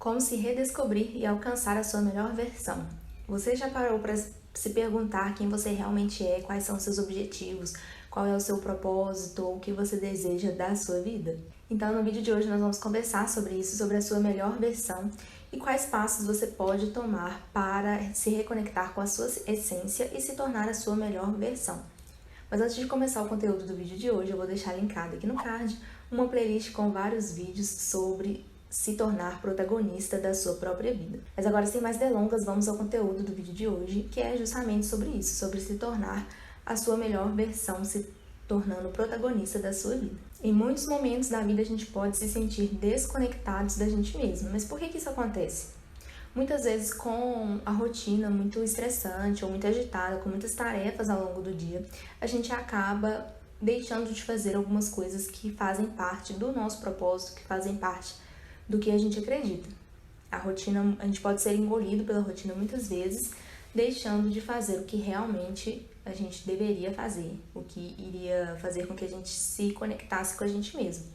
Como se redescobrir e alcançar a sua melhor versão. Você já parou para se perguntar quem você realmente é, quais são seus objetivos, qual é o seu propósito ou o que você deseja da sua vida? Então, no vídeo de hoje nós vamos conversar sobre isso, sobre a sua melhor versão e quais passos você pode tomar para se reconectar com a sua essência e se tornar a sua melhor versão. Mas antes de começar o conteúdo do vídeo de hoje, eu vou deixar linkado aqui no card uma playlist com vários vídeos sobre se tornar protagonista da sua própria vida. Mas agora, sem mais delongas, vamos ao conteúdo do vídeo de hoje, que é justamente sobre isso, sobre se tornar a sua melhor versão, se tornando protagonista da sua vida. Em muitos momentos da vida a gente pode se sentir desconectados da gente mesmo, mas por que isso acontece? Muitas vezes com a rotina muito estressante ou muito agitada, com muitas tarefas ao longo do dia, a gente acaba deixando de fazer algumas coisas que fazem parte do nosso propósito, que fazem parte do que a gente acredita. A rotina, a gente pode ser engolido pela rotina muitas vezes, deixando de fazer o que realmente a gente deveria fazer, o que iria fazer com que a gente se conectasse com a gente mesmo,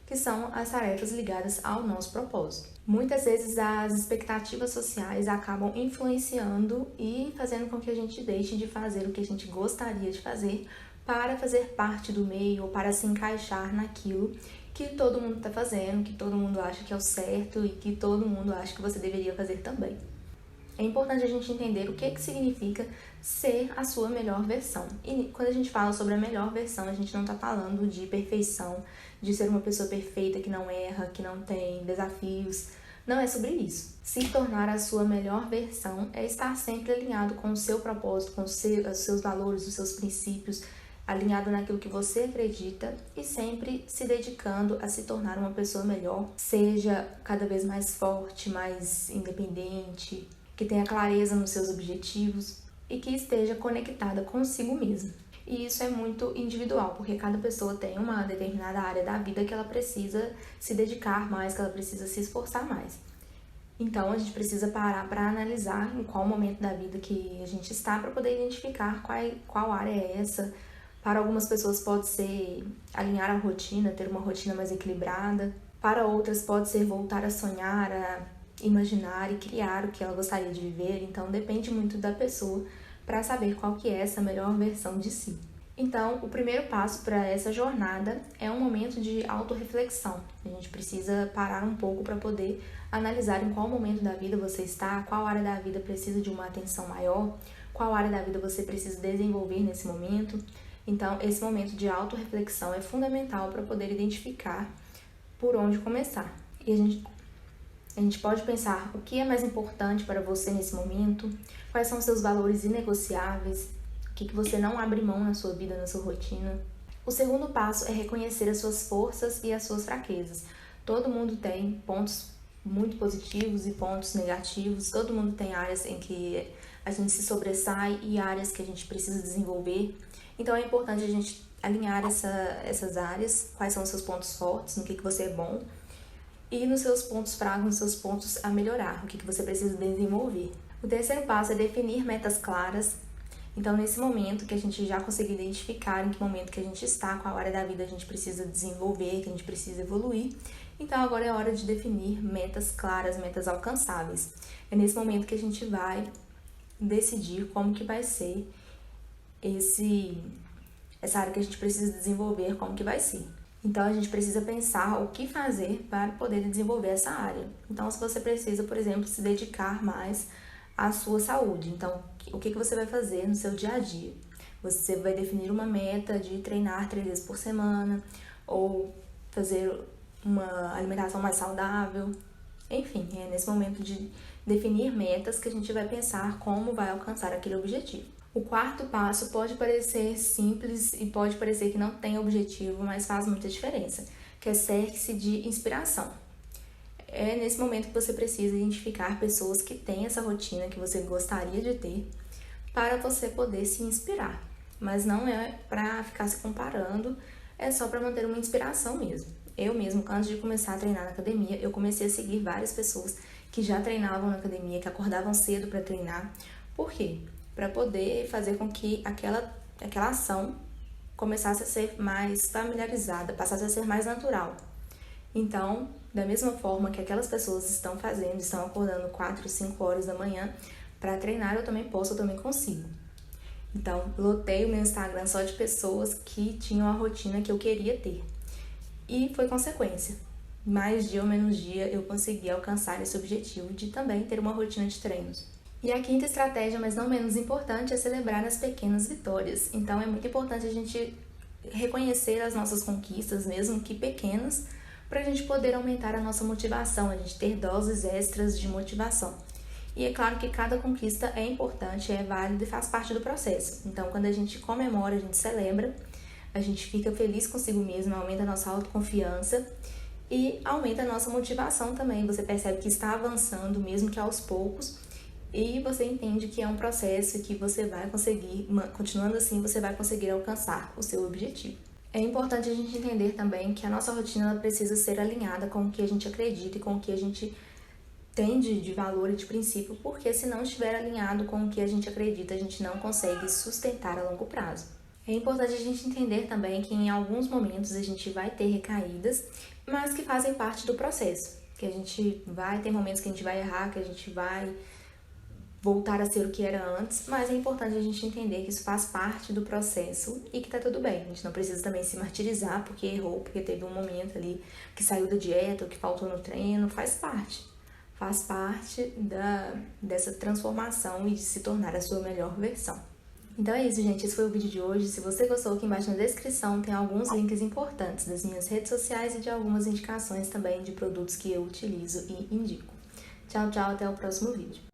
que são as tarefas ligadas ao nosso propósito. Muitas vezes as expectativas sociais acabam influenciando e fazendo com que a gente deixe de fazer o que a gente gostaria de fazer para fazer parte do meio ou para se encaixar naquilo que todo mundo está fazendo, que todo mundo acha que é o certo e que todo mundo acha que você deveria fazer também. É importante a gente entender o que significa ser a sua melhor versão. E quando a gente fala sobre a melhor versão, a gente não está falando de perfeição, de ser uma pessoa perfeita que não erra, que não tem desafios. Não é sobre isso. Se tornar a sua melhor versão é estar sempre alinhado com o seu propósito, com os seus valores, os seus princípios, alinhado naquilo que você acredita e sempre se dedicando a se tornar uma pessoa melhor, seja cada vez mais forte, mais independente, que tenha clareza nos seus objetivos e que esteja conectada consigo mesma. E isso é muito individual, porque cada pessoa tem uma determinada área da vida que ela precisa se dedicar mais, que ela precisa se esforçar mais. Então, a gente precisa parar para analisar em qual momento da vida que a gente está para poder identificar qual área é essa. Para algumas pessoas pode ser alinhar a rotina, ter uma rotina mais equilibrada. Para outras pode ser voltar a sonhar, a imaginar e criar o que ela gostaria de viver. Então depende muito da pessoa para saber qual que é essa melhor versão de si. Então, o primeiro passo para essa jornada é um momento de autorreflexão. A gente precisa parar um pouco para poder analisar em qual momento da vida você está, qual área da vida precisa de uma atenção maior, qual área da vida você precisa desenvolver nesse momento. Então, esse momento de autorreflexão é fundamental para poder identificar por onde começar. E a gente pode pensar o que é mais importante para você nesse momento, quais são os seus valores inegociáveis, o que você não abre mão na sua vida, na sua rotina. O segundo passo é reconhecer as suas forças e as suas fraquezas. Todo mundo tem pontos muito positivos e pontos negativos, todo mundo tem áreas em que a gente se sobressai e áreas que a gente precisa desenvolver. Então é importante a gente alinhar essas áreas, quais são os seus pontos fortes, no que você é bom, e nos seus pontos fracos, nos seus pontos a melhorar, o que você precisa desenvolver. O terceiro passo é definir metas claras. Então, nesse momento que a gente já conseguiu identificar em que momento que a gente está, qual área da vida a gente precisa desenvolver, que a gente precisa evoluir, então agora é hora de definir metas claras, metas alcançáveis. É nesse momento que a gente vai decidir como que vai ser essa área que a gente precisa desenvolver, como que vai ser. Então, a gente precisa pensar o que fazer para poder desenvolver essa área. Então, se você precisa, por exemplo, se dedicar mais à sua saúde, então, o que você vai fazer no seu dia a dia? Você vai definir uma meta de treinar 3 vezes por semana, ou fazer uma alimentação mais saudável. Enfim, é nesse momento de definir metas que a gente vai pensar como vai alcançar aquele objetivo. O quarto passo pode parecer simples e pode parecer que não tem objetivo, mas faz muita diferença, que é cerque-se de inspiração. É nesse momento que você precisa identificar pessoas que têm essa rotina que você gostaria de ter para você poder se inspirar. Mas não é para ficar se comparando, é só para manter uma inspiração mesmo. Eu mesmo, antes de começar a treinar na academia, eu comecei a seguir várias pessoas que já treinavam na academia, que acordavam cedo para treinar. Por quê? Para poder fazer com que aquela ação começasse a ser mais familiarizada, passasse a ser mais natural. Então, Da mesma forma que aquelas pessoas estão fazendo, estão acordando 4, 5 horas da manhã para treinar, eu também posso, eu também consigo. Então, lotei o meu Instagram só de pessoas que tinham a rotina que eu queria ter. E foi consequência. Mais dia ou menos dia, eu consegui alcançar esse objetivo de também ter uma rotina de treinos. E a quinta estratégia, mas não menos importante, é celebrar as pequenas vitórias. Então, é muito importante a gente reconhecer as nossas conquistas, mesmo que pequenas, para a gente poder aumentar a nossa motivação, a gente ter doses extras de motivação. E é claro que cada conquista é importante, é válida e faz parte do processo. Então, quando a gente comemora, a gente celebra, a gente fica feliz consigo mesmo, aumenta a nossa autoconfiança e aumenta a nossa motivação também. Você percebe que está avançando, mesmo que aos poucos, e você entende que é um processo e que você vai conseguir, continuando assim, você vai conseguir alcançar o seu objetivo. É importante a gente entender também que a nossa rotina ela precisa ser alinhada com o que a gente acredita e com o que a gente tem de valor e de princípio, porque se não estiver alinhado com o que a gente acredita, a gente não consegue sustentar a longo prazo. É importante a gente entender também que em alguns momentos a gente vai ter recaídas, mas que fazem parte do processo. Que a gente vai ter momentos que a gente vai errar, que a gente vai voltar a ser o que era antes, mas é importante a gente entender que isso faz parte do processo e que tá tudo bem. A gente não precisa também se martirizar porque errou, porque teve um momento ali que saiu da dieta, ou que faltou no treino, faz parte. Faz parte dessa transformação e de se tornar a sua melhor versão. Então é isso, gente. Esse foi o vídeo de hoje. Se você gostou, aqui embaixo na descrição tem alguns links importantes das minhas redes sociais e de algumas indicações também de produtos que eu utilizo e indico. Tchau, tchau. Até o próximo vídeo.